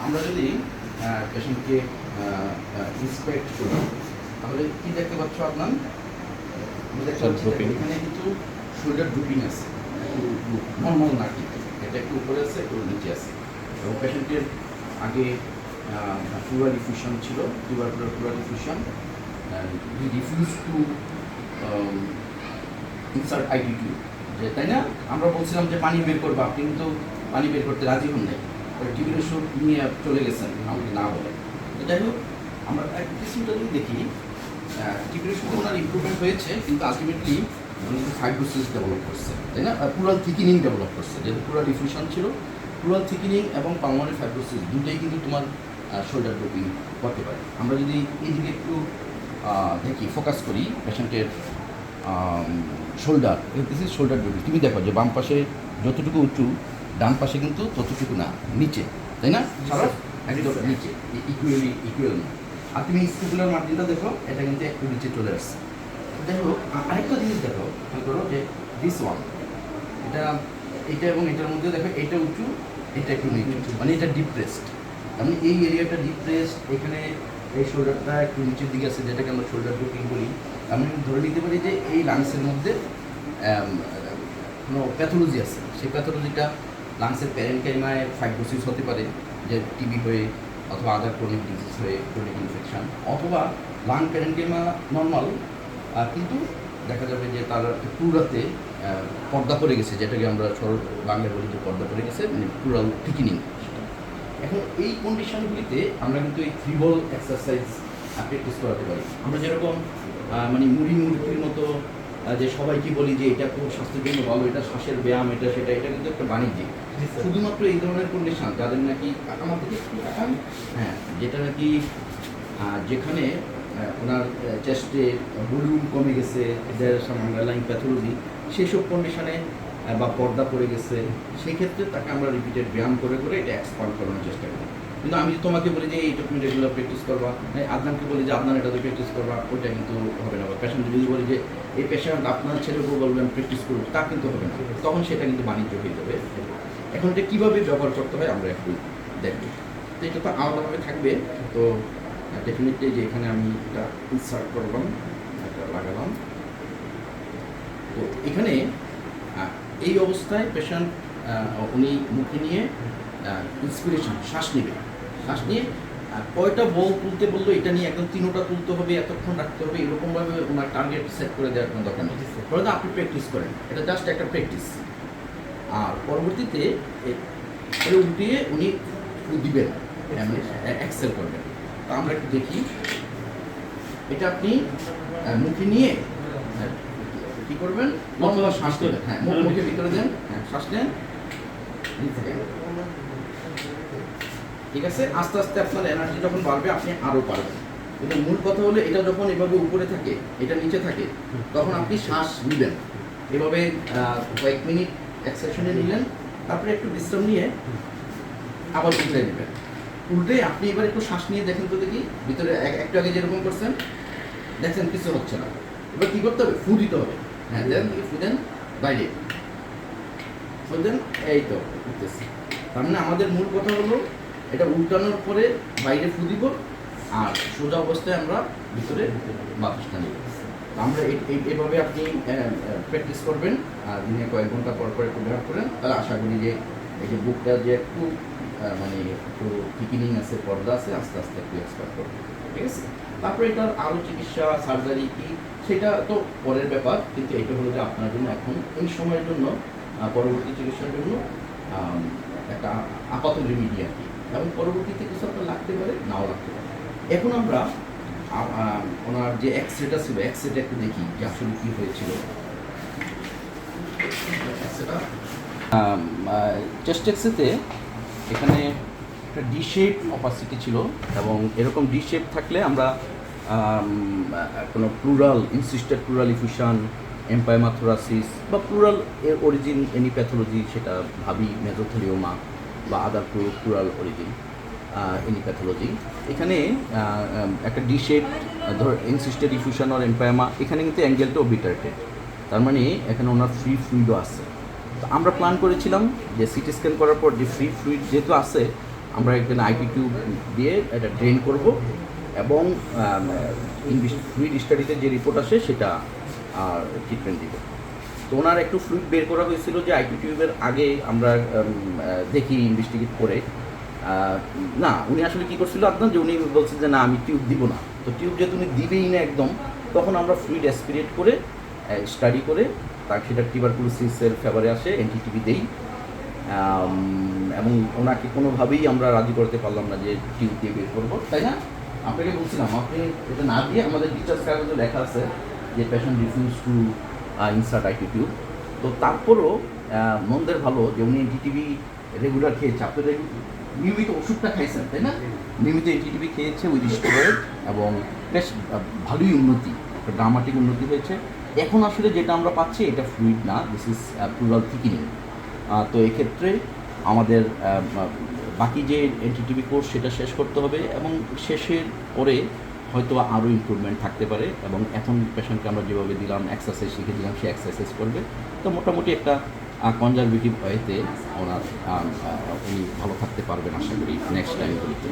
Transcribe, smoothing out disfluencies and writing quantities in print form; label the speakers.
Speaker 1: আমরা যদি পেশেন্টকে ইন্সপেক্ট করি তাহলে কি দেখতে পাচ্ছ আপনার? দেখতে পাচ্ছি এখানে কিন্তু শোল্ডার ড্রুপিং আছে, নর্মাল না, কিন্তু এটা একটু উপরে আছে একটু নিচে আছে। এবং পেশেন্টের আগে প্লুরাল ডিফিউশন ছিল, pleural diffusion, he refuse to insert attitude, যে তাই না? আমরা বলছিলাম যে পানি বের করবো, আপনি কিন্তু পানি বের করতে রাজি হন নাই, টিভি ওষুধ নিয়ে চলে গেছেন আমাকে না বলে। যাই হোক, আমরা এক কিছুটা যদি দেখি, টিভি ওষুধে ওনার ইম্প্রুভমেন্ট হয়েছে, কিন্তু আলটিমেটলি উনি কিন্তু ফাইব্রোসিস ডেভেলপ করছে, তাই না? প্লুরাল থিকিনিং ডেভেলপ করছে, যেহেতু প্লুরাল ডিফিউশন ছিল, প্লুরাল থিকিনিং এবং পালমোনারি ফাইব্রোসিস দুটোই কিন্তু তোমার শোল্ডার ড্রপিং করতে পারে। আমরা যদি এইদিকে একটু দেখি, ফোকাস করি পেশেন্টের shoulder, this is shoulder dropping. তুমি দেখো যে বাম পাশে যতটুকু উঁচু, ডান পাশে কিন্তু ততটুকু না, নিচে, তাই না? একদম নিচে, ইকুয়াল না। আর তুমি স্কুলার মার্জিনটা দেখো, এটা কিন্তু একটু নিচে চলে আসছে। দেখো আরেকটা জিনিস দেখো, মনে করো যে দিস ওয়ান, এটা এবং এটার মধ্যে দেখো, এটা উঁচু, এটা একটু নিচু, মানে এটা ডিপ্রেসড, মানে এই এরিয়াটা ডিপ্রেসড, এখানে এই শোল্ডারটা একটু নিচের দিকে আছে, যেটাকে আমরা শোল্ডার ড্রপিং বলি। আমি ধরে নিতে পারি যে এই লাংসের মধ্যে কোনো প্যাথোলজি আছে, সেই প্যাথোলজিটা লাংসের প্যারেনকাইমায় ফাইব্রোসিস হতে পারে, যে টিবি হয়ে, অথবা আদার ক্রনিক ডিজিজ হয়ে, ক্রনিক ইনফেকশন, অথবা লাং প্যারেনকাইমা নর্মাল, কিন্তু দেখা যাবে যে তার প্লুরাতে পর্দা পড়ে গেছে, যেটাকে আমরা সরল বাংলায় বলি যে পর্দা পড়ে গেছে, মানে প্লুরাল থিকিনিং। এখন এই কন্ডিশনগুলিতে আমরা কিন্তু এই 3 বল এক্সারসাইজ প্র্যাকটিস করাতে পারি। আমরা যেরকম মানে মুড়ির মতো যে সবাইকে বলি যে এটা খুব স্বাস্থ্যের জন্য ভালো, এটা শ্বাসের ব্যায়াম, এটা সেটা, এটা কিন্তু একটা বাণিজ্যিক। শুধুমাত্র এই ধরনের কন্ডিশন যাদের নাকি আমাদের একটু দেখান, হ্যাঁ, যেটা নাকি যেখানে ওনার চেস্টে ভলিউম কমে গেছে, এদের আন্ডারলাইন প্যাথোলজি, সেসব কন্ডিশনে বা পর্দা পড়ে গেছে, সেই ক্ষেত্রে তাকে আমরা রিপিটেড ব্যায়াম করে করে এটা এক্সপান্ড করানোর চেষ্টা করি। কিন্তু আমি তোমাকে বলি যে এইটা তুমি রেগুলার প্র্যাকটিস করবা, আদনানকে বলি যে আপনার এটাতে প্র্যাকটিস করবা, ওইটা কিন্তু হবে না। বা পেশেন্ট যদি বলি যে এই পেশেন্ট আপনার ছেলেকেও বলবেন প্র্যাকটিস করুক, তা কিন্তু হবে না, তখন সেটা কিন্তু বাণিজ্য হয়ে যাবে। এখন এটা কীভাবে ব্যবহার করতে হয় আমরা একটু দেখব। তো এটা তো আলাদাভাবে থাকবে, তো ডেফিনেটলি যে এখানে আমি এটা ইনসার্ট করলাম, এটা লাগালাম। তো এখানে এই অবস্থায় পেশেন্ট উনি মুখে নিয়ে ইন্সপিরেশন, শ্বাস নেবে, শ্বাস নিয়ে কয়টা বল তুলতে বললো এটা নিয়ে একদম 3টা তুলতে হবে, এতক্ষণ রাখতে হবে, এরকমভাবে ওনার টার্গেট সেট করে দেওয়ার কোনো দরকার নেই। ফলে আপনি প্র্যাকটিস করেন, এটা জাস্ট একটা প্র্যাকটিস। আর পরবর্তীতে উঠিয়ে উনি দিবেন, এক্সেল করবেন। তো আমরা একটু দেখি, এটা আপনি মুখে নিয়ে কি করবেন, লম্বা শ্বাস নেবেন, হ্যাঁ, মুখের ভিতরে দেন, হ্যাঁ, শ্বাস নেন, ঠিক আছে। আস্তে আস্তে আপনার এনার্জি যখন বাড়বে আপনি আরও পারবেন। কিন্তু মূল কথা হলো এটা যখন এভাবে উপরে থাকে, এটা নিচে থাকে, তখন আপনি শ্বাস নেবেন এভাবে কয়েক মিনিট এক সেশনে নিলেন, তারপরে একটু বিশ্রাম নিয়ে আবার উল্টে নেবেন। উল্টে আপনি এবার একটু শ্বাস নিয়ে দেখেন তো দেখি, ভিতরে একটু আগে যেরকম করছেন দেখছেন কিছু হচ্ছে না, এবার কী করতে হবে, ফু দিতে হবে, হ্যাঁ, দেন ফু দেন, বাইরে ফু দেন, এই তো উঠতেছে। তার মানে আমাদের মূল কথা হলো এটা উল্টানোর পরে বাইরে ফু দিব, আর সোজা অবস্থায় আমরা ভিতরে বাতাসটা নিব। আমরা এইভাবে আপনি প্র্যাকটিস করবেন, আর দিনে কয়েক ঘন্টা পর পর একটু ব্যবহার করেন, তাহলে আশা করি যে এই যে বুকটা যে একটু মানে একটু থিকিনিং আছে, পর্দা আছে, আস্তে আস্তে একটু এক্সপার্ট করবে, ঠিক আছে। তারপরে এটার আরও চিকিৎসা, সার্জারি কি, সেটা তো পরের ব্যাপার, কিন্তু এটা হলো যে আপনার জন্য এখন এই সময়ের জন্য, পরবর্তী চিকিৎসার জন্য একটা আপাতত রেমিডি আর কি, এবং পরবর্তীতে কিছু আপনার লাগতে পারে, নাও লাগতে পারে। এখন আমরা ওনার যে এক্সরেটা ছিল, এক্সরেটা একটু দেখি যে আসলে কী হয়েছিল। চেস্ট এক্সরেতে এখানে একটা ডি শেপ অপাসিটি ছিল, এবং এরকম ডি শেপ থাকলে আমরা কোনো pleural, insisted pleural effusion, empyema thoracis বা প্লুরাল এর অরিজিন এনি প্যাথোলজি, সেটা ভাবি মেজোথেলিওমা বা আদার প্লুরাল অরিজিন এনি প্যাথোলজি, এখানে একটা ডি শেপ ধর ইনসিস্টেড ইফিউশন আর এম্পাইমা, এখানে কিন্তু অ্যাঙ্গেলটা ওবিটারেটেড, তার মানে এখানে ওনার ফ্রি ফ্লুইডও আছে। তো আমরা প্ল্যান করেছিলাম যে সিটি স্ক্যান করার পর যে ফ্রি ফ্লুইড যেহেতু আছে, আমরা এখানে আইপি টিউব দিয়ে এটা ড্রেন করব এবং ফ্লুইড স্টাডিতে যে রিপোর্ট আসে সেটা ট্রিটমেন্ট দিব। তো ওনার একটু ফ্লুইড বের করা হয়েছিল যে আইপি টিউবের আগে আমরা দেখি ইনভেস্টিগেট করে না, উনি আসলে কী করছিল আপনার, যে উনি বলছেন যে না আমি টিউব দিব না। তো টিউব যে তুমি দিবেই না একদম, তখন আমরা ফ্লুইড অ্যাসপিরেট করে স্টাডি করে তাকে সেটা টিউবারকুলোসিসের ফেভারে আসে, এনটিটিভি দেই। এবং ওনাকে কোনোভাবেই আমরা রাজি করতে পারলাম না যে টিউব দিয়ে বের করবো, তাই না? আপনাকে বলছিলাম আপনি এটা না দিয়ে, আমাদের ডিসচার্জ কাগজে লেখা আছে যে patient refuse to insert IP tube. তো তারপরও মন্দের ভালো যে উনি এনটিটিভি রেগুলার খেয়েছে, আপনি নিয়মিত ওষুধটা খাইছেন, তাই না? নিয়মিত এনটিটিভি খেয়েছে উইথ স্টেরয়েড এবং বেশ ভালোই উন্নতি, একটা ড্রামাটিক উন্নতি হয়েছে। এখন আসলে যেটা আমরা পাচ্ছি এটা ফ্লুইড না, দিস ইজ প্লুরাল থিকিনিং। তো এক্ষেত্রে আমাদের বাকি যে এনটিটিভি কোর্স সেটা শেষ করতে হবে এবং শেষের পরে হয়তো আরও ইমপ্রুভমেন্ট থাকতে পারে। এবং এখন পেশেন্টকে আমরা যেভাবে দিলাম, এক্সারসাইজ শিখে দিলাম, সে এক্সারসাইজ করবে। তো মোটামুটি একটা কনজারভেটিভ ওয়েতে উনি ভালো থাকতে পারবেন আশা করি নেক্সট টাইমগুলিতে।